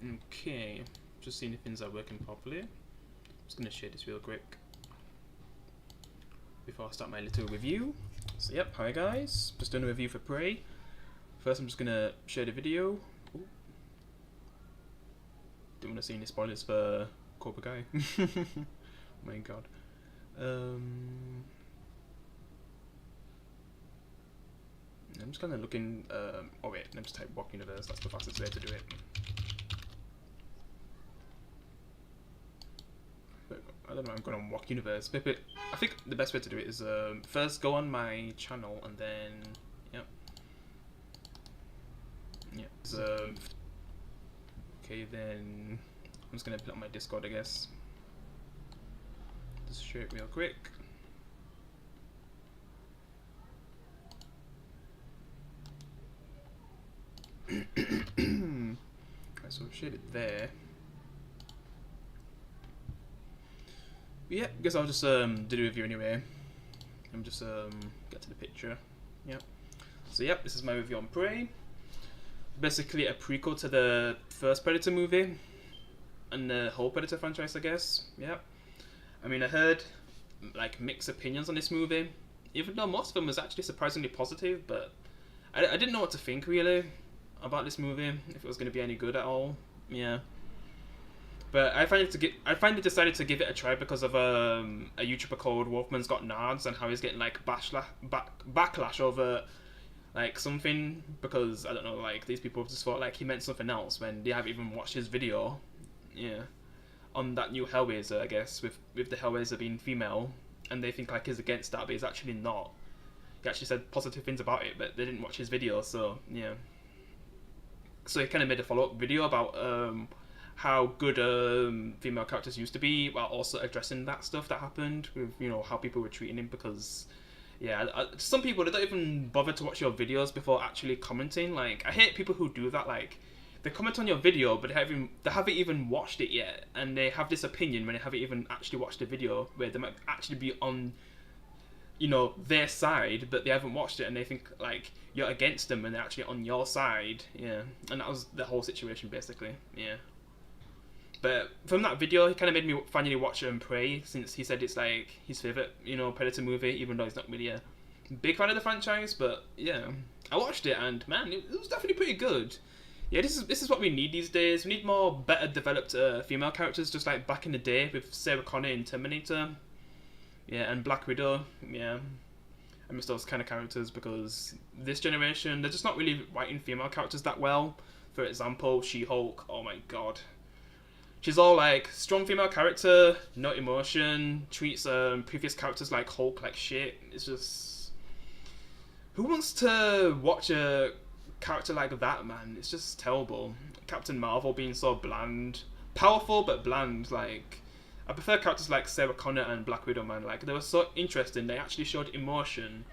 Okay, just seeing if things are working properly. I'm just gonna share this real quick before I start my little review. So yep, hi guys, just doing a review for Prey. First I'm just gonna share the video. Ooh. Don't want to see any spoilers for Cobra Kai. Oh my god. I'm just kind of looking. Oh wait, let me just type Walk Universe. That's the fastest way to do it. But I don't know. I'm going on Walk Universe. But I think the best way to do it is first go on my channel and then okay, then I'm just gonna put it on my Discord, I guess. Just share it real quick. Right, so I've shared it there. But yeah, I guess I'll just do the review anyway. I'm just get to the picture. Yep. So yep, this is my review on Prey. Basically a prequel to the first Predator movie and the whole Predator franchise, I guess. Yep. I mean, I heard like mixed opinions on this movie, even though most of them was actually surprisingly positive. But I didn't know what to think really about this movie, if it was going to be any good at all. Yeah. But I finally decided to give it a try because of a YouTuber called Wolfman's Got Nards and how he's getting like backlash over like something, because I don't know, like these people just thought like he meant something else when they haven't even watched his video. Yeah. On that new Hellraiser, I guess, with the Hellraiser being female, and they think like he's against that, but he's actually not. He actually said positive things about it, but they didn't watch his video, so yeah. So he kind of made a follow-up video about how good female characters used to be, while also addressing that stuff that happened with, you know, how people were treating him. Because yeah, some people, they don't even bother to watch your videos before actually commenting. Like, I hate people who do that. Like, they comment on your video, but they haven't even watched it yet, and they have this opinion when they haven't even actually watched the video, where they might actually be on, you know, their side, but they haven't watched it, and they think like you're against them, and they're actually on your side. Yeah, and that was the whole situation basically. Yeah. But from that video, he kind of made me finally watch Prey, since he said it's like his favorite, you know, Predator movie, even though he's not really a big fan of the franchise. But yeah, I watched it, and man, it was definitely pretty good. Yeah, this is what we need these days. We need more better developed female characters, just like back in the day with Sarah Connor in Terminator. Yeah, and Black Widow. Yeah, I miss those kind of characters, because this generation, they're just not really writing female characters that well. For example, She-Hulk. Oh my god. She's all like strong female character, no emotion, treats previous characters like Hulk like shit. It's just, who wants to watch a character like that, man? It's just terrible. Captain Marvel being so bland, powerful but bland. Like, I prefer characters like Sarah Connor and Black Widow, man. Like, they were so interesting. They actually showed emotion,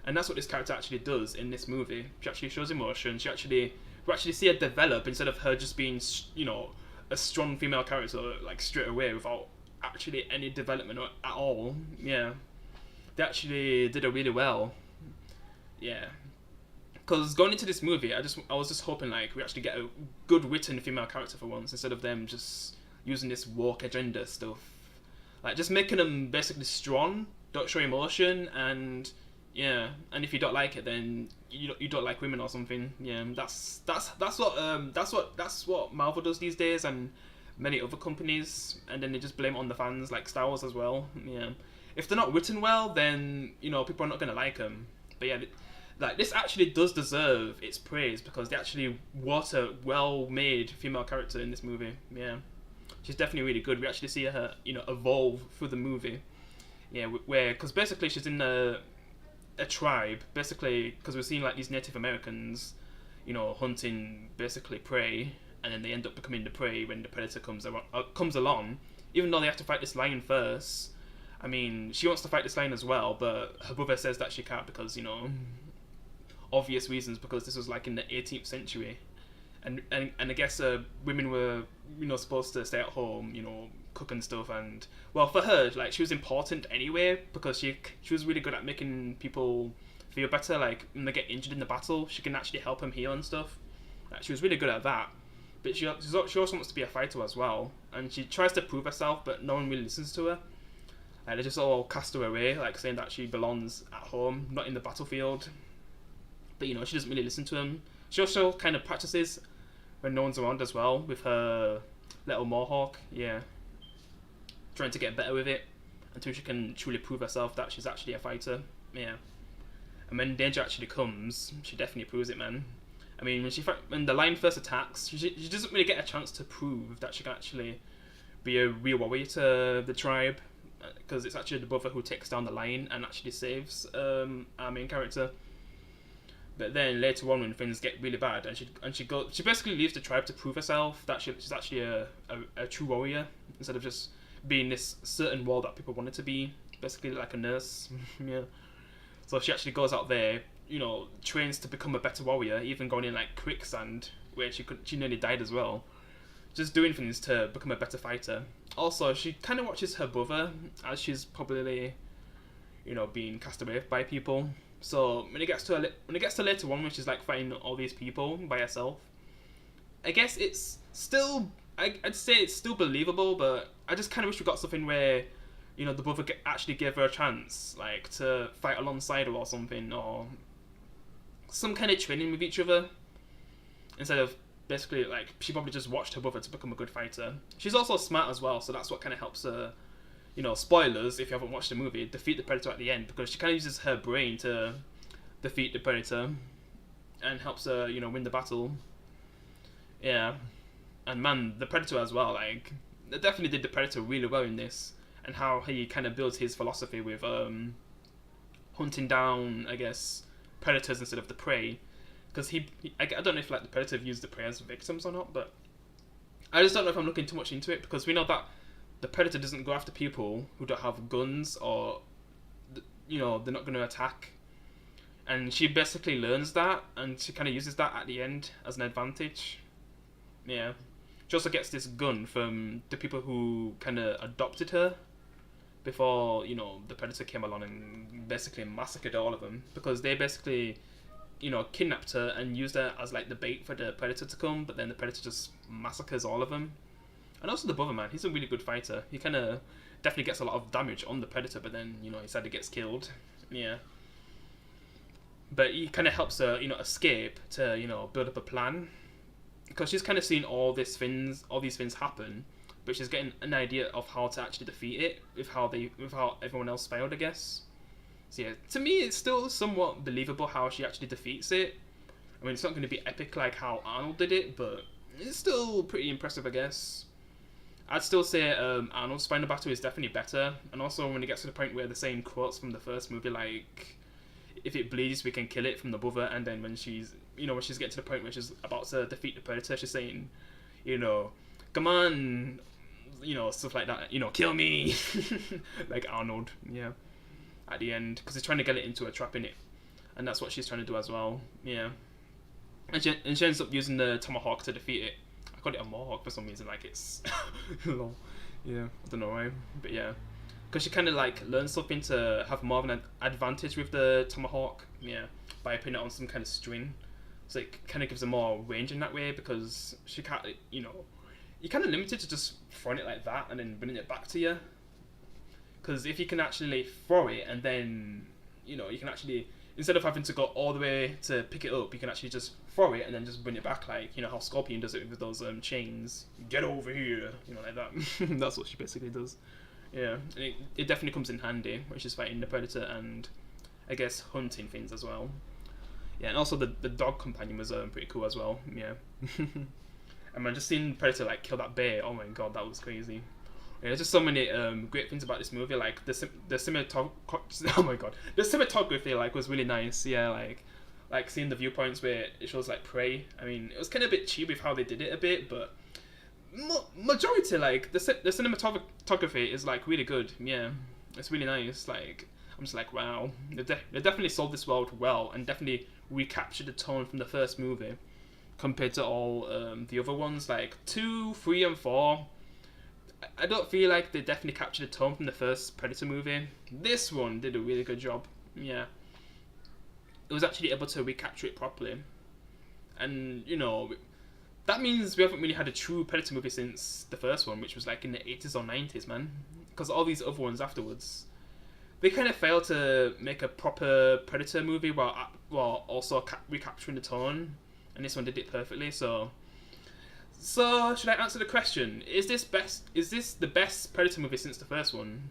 and that's what this character actually does in this movie. She actually shows emotion. We actually see her develop, instead of her just being, you know, a strong female character like straight away without actually any development at all. Yeah, they actually did it really well. Yeah, because going into this movie, I was just hoping like we actually get a good written female character for once, instead of them just using this woke agenda stuff, like just making them basically strong, don't show emotion, and yeah, and if you don't like it, then you don't like women or something. Yeah, that's what Marvel does these days, and many other companies, and then they just blame it on the fans, like Star Wars as well. Yeah, if they're not written well, then you know people are not gonna like them. But yeah, like this actually does deserve its praise, because they actually wrote a well-made female character in this movie. Yeah, she's definitely really good. We actually see her, you know, evolve through the movie. Yeah, because basically she's in a tribe, basically, because we're seeing like these Native Americans, you know, hunting basically prey, and then they end up becoming the prey when the predator comes along. Even though they have to fight this lion first. I mean, she wants to fight this lion as well, but her brother says that she can't because, you know, obvious reasons, because this was like in the 18th century, and I guess women were, you know, supposed to stay at home, you know, cook and stuff. And well, for her, like, she was important anyway, because she was really good at making people feel better. Like when they get injured in the battle, she can actually help them heal and stuff. Like, she was really good at that. but she also wants to be a fighter as well, and she tries to prove herself, but no one really listens to her. Like, they just all cast her away, like saying that she belongs at home, not in the battlefield. But you know, she doesn't really listen to them. She also kind of practices when no one's around as well with her little mohawk. Yeah, trying to get better with it until she can truly prove herself that she's actually a fighter. Yeah, and when danger actually comes, she definitely proves it, man. I mean, when the Lion first attacks, she doesn't really get a chance to prove that she can actually be a real warrior to the tribe, because it's actually the brother who takes down the Lion and actually saves our main character. But then later on, when things get really bad, and she basically leaves the tribe to prove herself that she's actually a true warrior, instead of just being this certain role that people want her to be, basically like a nurse. Yeah. So she actually goes out there, you know, trains to become a better warrior, even going in like quicksand where she nearly died as well, just doing things to become a better fighter. Also, she kind of watches her brother as she's probably, you know, being cast away by people. So when it gets to later on, when she's like fighting all these people by herself, I guess it's still, I'd say it's still believable, but I just kind of wish we got something where, you know, the brother actually gave her a chance, like to fight alongside her or something, or some kind of training with each other, instead of basically like she probably just watched her brother to become a good fighter. She's also smart as well, so that's what kind of helps her, you know, spoilers if you haven't watched the movie, defeat the Predator at the end, because she kind of uses her brain to defeat the Predator and helps her, you know, win the battle. Yeah, and man, the Predator as well, like, they definitely did the Predator really well in this, and how he kind of builds his philosophy with hunting down, I guess, predators instead of the prey, because I don't know if like the Predator views the prey as victims or not, but I just don't know if I'm looking too much into it, because we know that the Predator doesn't go after people who don't have guns, or, you know, they're not going to attack. And she basically learns that, and she kind of uses that at the end as an advantage. Yeah. She also gets this gun from the people who kind of adopted her before, you know, the Predator came along and basically massacred all of them, because they basically, you know, kidnapped her and used her as like the bait for the Predator to come, but then the Predator just massacres all of them. And also the brother, man, he's a really good fighter. He kind of definitely gets a lot of damage on the Predator, but then, you know, he sadly gets killed. Yeah. But he kind of helps her, you know, escape to, you know, build up a plan. Because she's kind of seen all these things happen, but she's getting an idea of how to actually defeat it with how everyone else failed, I guess. So yeah, to me, it's still somewhat believable how she actually defeats it. I mean, it's not going to be epic like how Arnold did it, but it's still pretty impressive, I guess. I'd still say Arnold's final battle is definitely better, and also when it gets to the point where they're saying quotes from the first movie, like, if it bleeds, we can kill it, from the brother, and then when she's getting to the point where she's about to defeat the Predator, she's saying, you know, come on, you know, stuff like that, you know, kill me, like Arnold, yeah, at the end, because he's trying to get it into a trap in it, and that's what she's trying to do as well, yeah, and she ends up using the tomahawk to defeat it. I call it a mohawk for some reason, like it's, yeah, I don't know why, but yeah. Because she kind of like learns something to have more of an advantage with the tomahawk, yeah, by putting it on some kind of string. So it kind of gives her more range in that way, because she can't, you know, you're kind of limited to just throwing it like that and then bringing it back to you. Because if you can actually throw it and then, you know, you can actually, instead of having to go all the way to pick it up, you can actually just throw it and then just bring it back, like, you know, how Scorpion does it with those chains. Get over here, you know, like that. That's what she basically does. Yeah, and it definitely comes in handy when she's fighting the Predator and, I guess, hunting things as well. Yeah, and also the dog companion was pretty cool as well, yeah. And man, just seeing the Predator, like, kill that bear, oh my god, that was crazy. Yeah, there's just so many great things about this movie, like, the cinematography, oh my god, the cinematography, like, was really nice, yeah, like seeing the viewpoints where it shows, like, prey. I mean, it was kind of a bit cheap with how they did it a bit, but majority, like, the cinematography is, like, really good, yeah, it's really nice, like, I'm just like, wow, they definitely sold this world well, and definitely recaptured the tone from the first movie, compared to all the other ones, like 2, 3, and 4, I don't feel like they definitely captured the tone from the first Predator movie. This one did a really good job, yeah, it was actually able to recapture it properly, and, you know, that means we haven't really had a true Predator movie since the first one, which was like in the 80s or 90s, man. Because all these other ones afterwards, they kind of failed to make a proper Predator movie while also recapturing the tone, and this one did it perfectly. So should I answer the question? Is this the best Predator movie since the first one?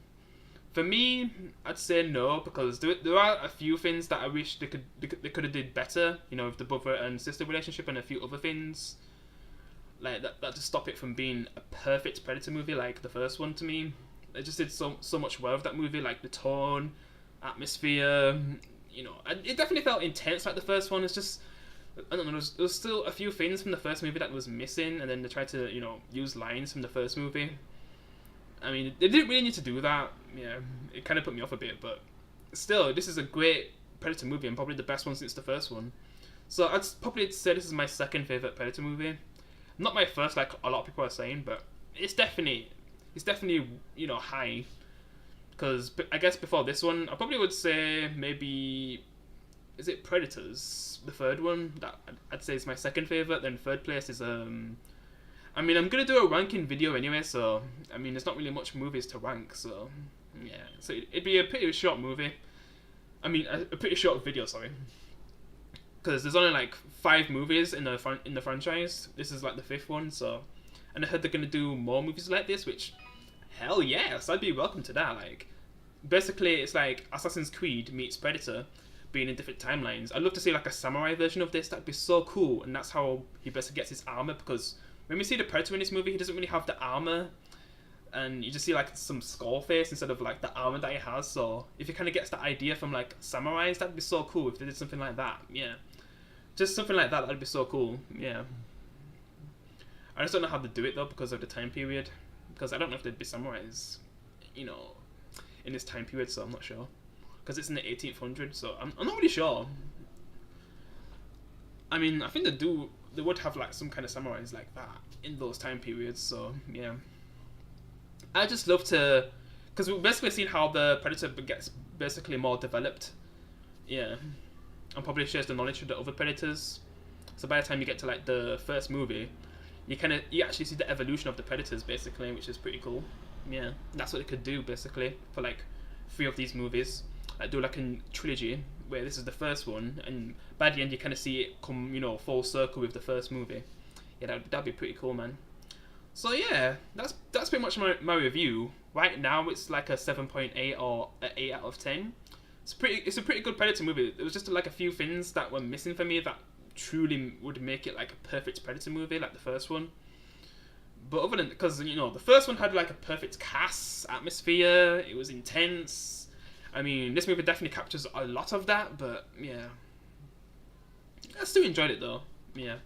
For me, I'd say no, because there are a few things that I wish they could have did better. You know, with the brother and sister relationship and a few other things like that to stop it from being a perfect Predator movie like the first one. To me, they just did so much well with that movie, like the tone, atmosphere. You know, it definitely felt intense like the first one. It's just, I don't know, there was still a few things from the first movie that was missing, and then they tried to, you know, use lines from the first movie. I mean, they didn't really need to do that. Yeah, it kind of put me off a bit, but still, this is a great Predator movie and probably the best one since the first one. So I'd probably say this is my second favorite Predator movie. Not my first, like a lot of people are saying, but it's definitely you know, high. Because I guess before this one, I probably would say maybe, is it Predators, the third one? That I'd say is my second favorite. Then third place is I mean, I'm gonna do a ranking video anyway, so I mean, there's not really much movies to rank, so yeah. So it'd be a pretty short movie. I mean, a pretty short video, sorry. Because there's only like 5 movies in the franchise. This is like the 5th one, so. And I heard they're gonna do more movies like this, which, hell yes, I'd be welcome to that. Like, basically, it's like Assassin's Creed meets Predator, being in different timelines. I'd love to see like a samurai version of this. That'd be so cool, and that's how he basically gets his armor, because when we see the Predator in this movie, he doesn't really have the armor, and you just see like some skull face instead of like the armor that he has. So if he kind of gets the idea from like samurais, that'd be so cool if they did something like that. Yeah, just something like that. That'd be so cool. Yeah, I just don't know how to do it though because of the time period. Because I don't know if there'd be samurais, you know, in this time period. So I'm not sure. Because it's in the 1800s, so I'm not really sure. I mean, I think they would have like some kind of samurais like that in those time periods, so yeah. I just love to, because we've basically seen how the Predator gets basically more developed, yeah, and probably shares the knowledge with the other Predators. So by the time you get to like the first movie, you actually see the evolution of the Predators basically, which is pretty cool. Yeah, that's what they could do basically for like 3 of these movies. Like do like a trilogy where this is the first one, and by the end you kind of see it come, you know, full circle with the first movie. Yeah, that'd be pretty cool, man. So yeah, that's pretty much my review. Right now it's like a 7.8 or an 8 out of 10. It's a pretty good Predator movie. There was just like a few things that were missing for me that truly would make it like a perfect Predator movie, like the first one. But other than, because you know the first one had like a perfect cast, atmosphere, it was intense. I mean, this movie definitely captures a lot of that, but yeah. I still enjoyed it though, yeah.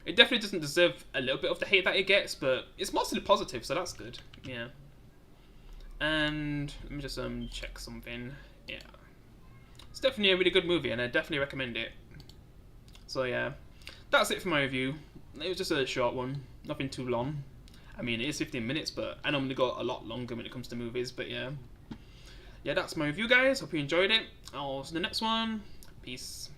It definitely doesn't deserve a little bit of the hate that it gets, but it's mostly positive, so that's good, yeah. And let me just check something, yeah. It's definitely a really good movie, and I definitely recommend it. So yeah, that's it for my review. It was just a short one, nothing too long. I mean, it is 15 minutes, but I normally go a lot longer when it comes to movies, but yeah. Yeah, that's my review, guys. Hope you enjoyed it. I'll see you in the next one. Peace.